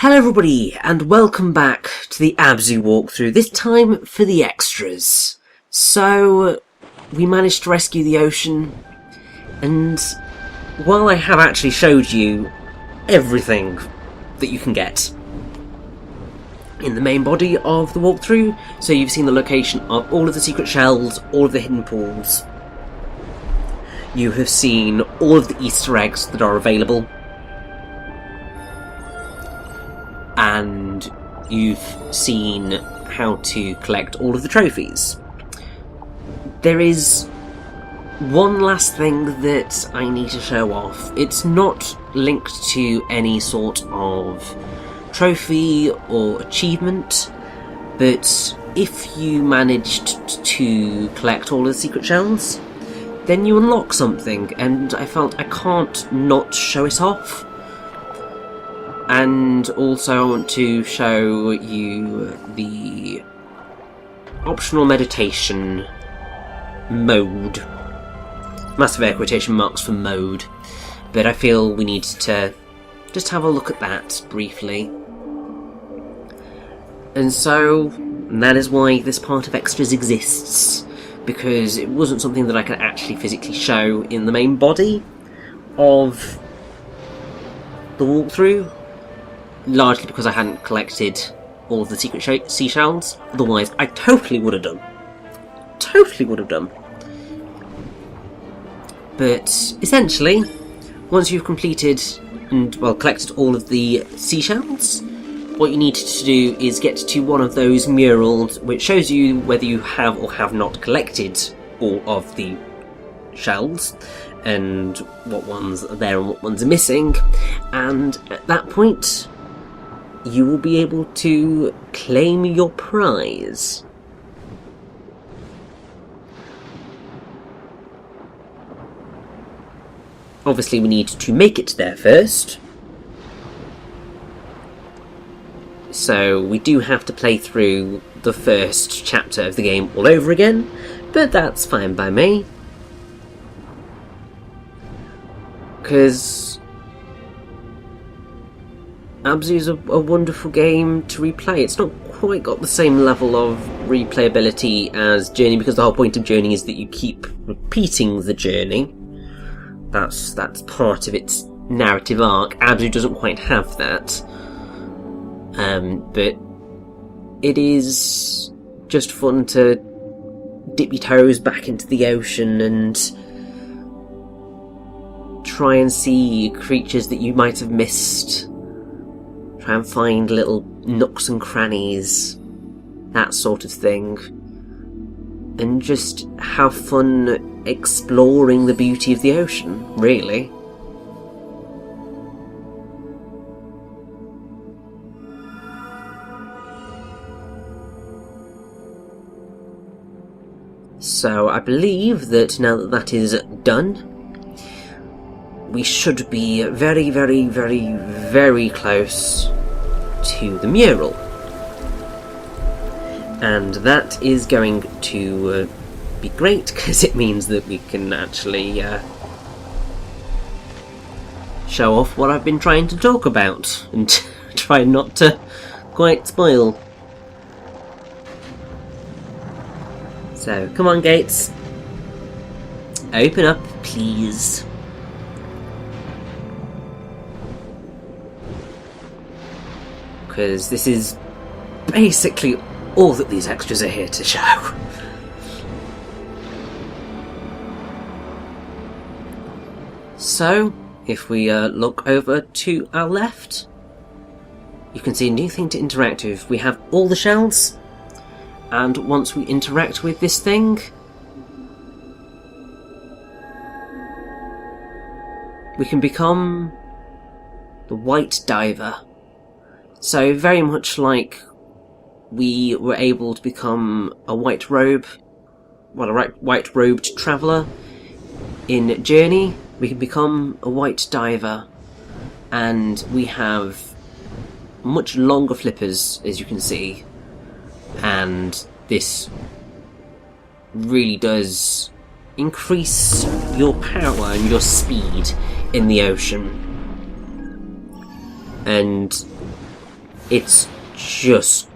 Hello everybody, and welcome back to the ABZû walkthrough, this time for the extras. So, we managed to rescue the ocean, and while I have actually showed you everything that you can get in the main body of the walkthrough, so you've seen the location of all of the secret shells, all of the hidden pools, you have seen all of the Easter eggs that are available, and you've seen how to collect all of the trophies. There is one last thing that I need to show off. It's not linked to any sort of trophy or achievement, but if you managed to collect all of the secret shells, then you unlock something, and I felt I can't not show it off. And also I want to show you the optional meditation mode. Massive air quotation marks for mode. But I feel we need to just have a look at that briefly. And so that is why this part of extras exists, because it wasn't something that I could actually physically show in the main body of the walkthrough. Largely because I hadn't collected all of the secret seashells. Otherwise, I totally would have done. Totally would have done. But essentially, once you've completed and, well, collected all of the seashells, what you need to do is get to one of those murals which shows you whether you have or have not collected all of the shells, and what ones are there and what ones are missing. And at that point, you will be able to claim your prize. Obviously we need to make it there first, so we do have to play through the first chapter of the game all over again, but that's fine by me, because ABZû is a wonderful game to replay. It's not quite got the same level of replayability as Journey, because the whole point of Journey is that you keep repeating the journey. That's part of its narrative arc. ABZû doesn't quite have that. But it is just fun to dip your toes back into the ocean and try and see creatures that you might have missed. Try and find little nooks and crannies, that sort of thing, and just have fun exploring the beauty of the ocean, really. So I believe that now that that is done, we should be very, very, very, very close to the mural. And that is going to be great, because it means that we can actually show off what I've been trying to talk about, and try not to quite spoil. So, come on, gates. Open up, please. Because this is basically all that these extras are here to show. So, if we look over to our left, you can see a new thing to interact with. We have all the shells, and once we interact with this thing, we can become the White Diver. So very much like we were able to become a white robed traveller in Journey, we can become a white diver, and we have much longer flippers, as you can see, and this really does increase your power and your speed in the ocean. And it's just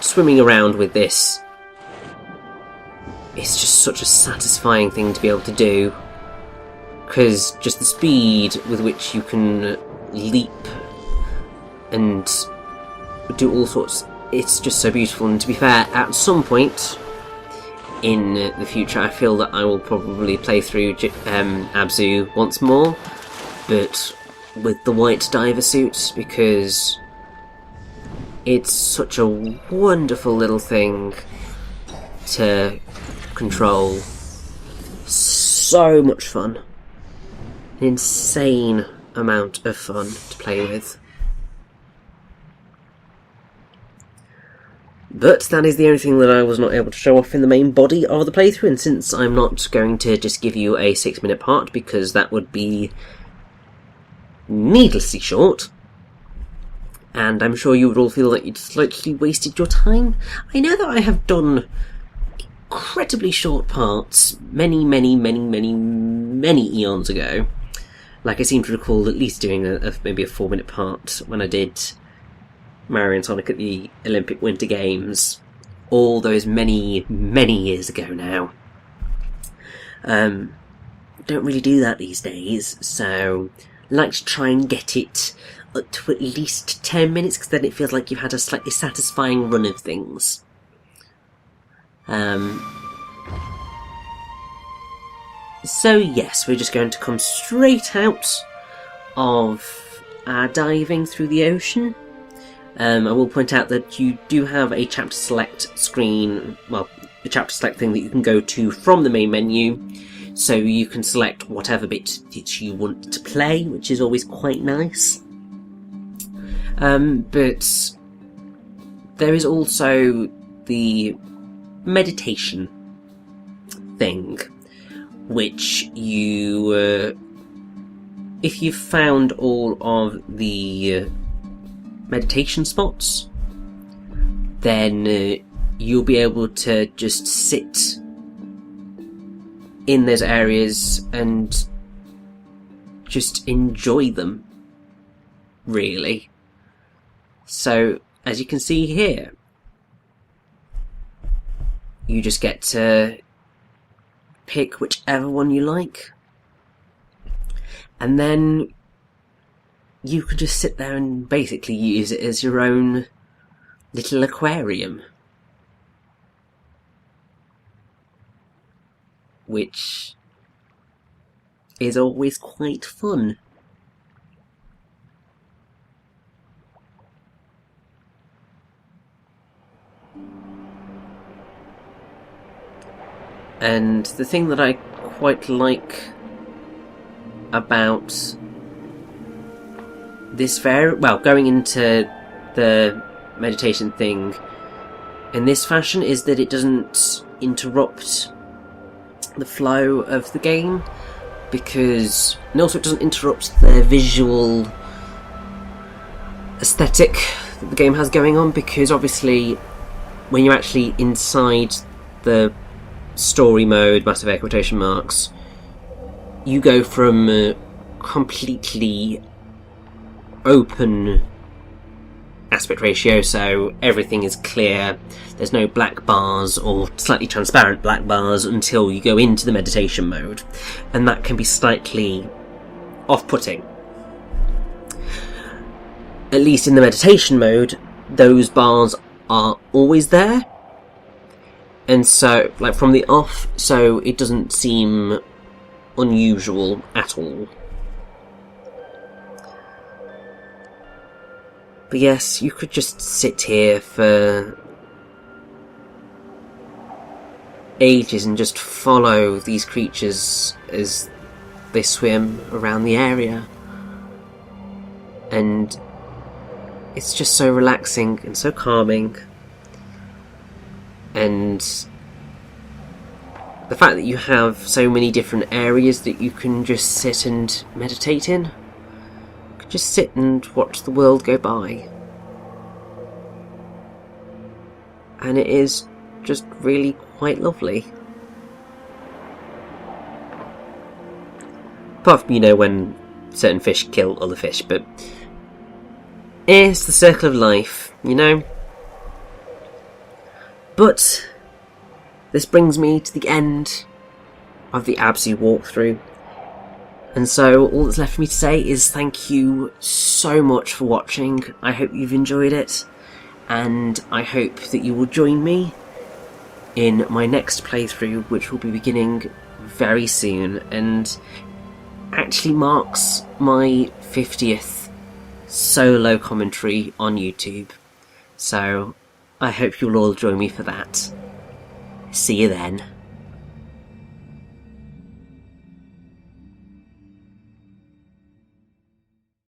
swimming around with this. It's just such a satisfying thing to be able to do, because just the speed with which you can leap and do all sorts, it's just so beautiful. And to be fair, at some point in the future, I feel that I will probably play through ABZÜ once more, but with the white diver suit, because it's such a wonderful little thing to control. So much fun. An insane amount of fun to play with. But that is the only thing that I was not able to show off in the main body of the playthrough, and since I'm not going to just give you a 6-minute part, because that would be needlessly short, and I'm sure you would all feel that you'd slightly wasted your time. I know that I have done incredibly short parts many eons ago. Like, I seem to recall at least doing maybe a 4-minute part when I did Mario and Sonic at the Olympic Winter Games, all those many years ago now. Don't really do that these days, so I like to try and get it up to at least 10 minutes, because then it feels like you've had a slightly satisfying run of things. So yes, we're just going to come straight out of our diving through the ocean. I will point out that you do have a chapter select screen, well, a chapter select thing that you can go to from the main menu, so you can select whatever bit that you want to play, which is always quite nice. But there is also the meditation thing, which you, if you've found all of the meditation spots, then you'll be able to just sit in those areas and just enjoy them, really. So, as you can see here, you just get to pick whichever one you like, and then you can just sit there and basically use it as your own little aquarium, which is always quite fun. And the thing that I quite like about this going into the meditation thing in this fashion, is that it doesn't interrupt the flow of the game, and also it doesn't interrupt the visual aesthetic that the game has going on, because obviously when you're actually inside the story mode, massive air quotation marks, you go from completely open aspect ratio, so everything is clear, there's no black bars or slightly transparent black bars until you go into the meditation mode, and that can be slightly off-putting. At least in the meditation mode, those bars are always there, and so, like, from the off, so it doesn't seem unusual at all. But yes, you could just sit here for ages and just follow these creatures as they swim around the area. And it's just so relaxing and so calming. And the fact that you have so many different areas that you can just sit and meditate in, just sit and watch the world go by. And it is just really quite lovely. Apart from, when certain fish kill other fish, but It's the circle of life, you know? But this brings me to the end of the ABZû walkthrough. And so all that's left for me to say is thank you so much for watching. I hope you've enjoyed it, and I hope that you will join me in my next playthrough, which will be beginning very soon, and actually marks my 50th solo commentary on YouTube. So I hope you'll all join me for that. See you then.